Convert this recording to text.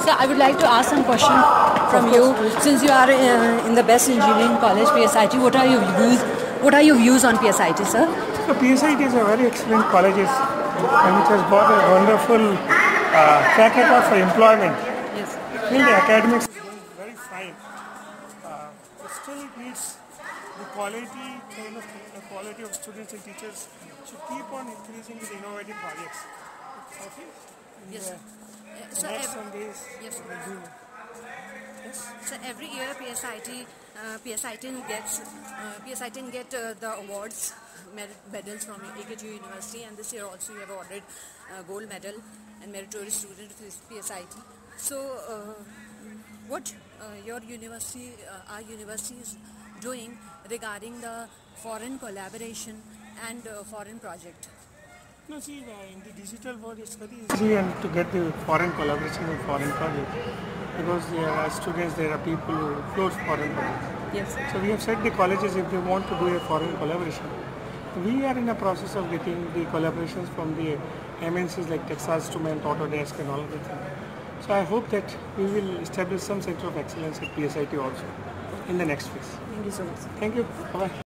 So I would like to ask some question from you. Since you are in the best engineering college, PSIT, what are your views? What are your views on PSIT, sir? So PSIT is a very excellent college and it has got a wonderful track record for employment. Yes. I feel the academics is going very fine. But still it needs the quality of students and teachers should keep on increasing with innovative projects. Okay? Yes. So some days yes. we'll do. Yes? So every year PSIT get the awards, medals from AKTU University, and this year also you have awarded gold medal and meritorious student with PSIT. So what your university, our university is doing regarding the foreign collaboration and foreign project? No, see, in the digital world it's very easy and to get the foreign collaboration and foreign projects because there are students, there are people who float foreign projects. Yes. So we have said the colleges if they want to do a foreign collaboration. We are in a process of getting the collaborations from the MNCs like Texas Instruments, Autodesk and all of that. So I hope that we will establish some center of excellence at PSIT also in the next phase. Thank you so much. Thank you. Bye-bye.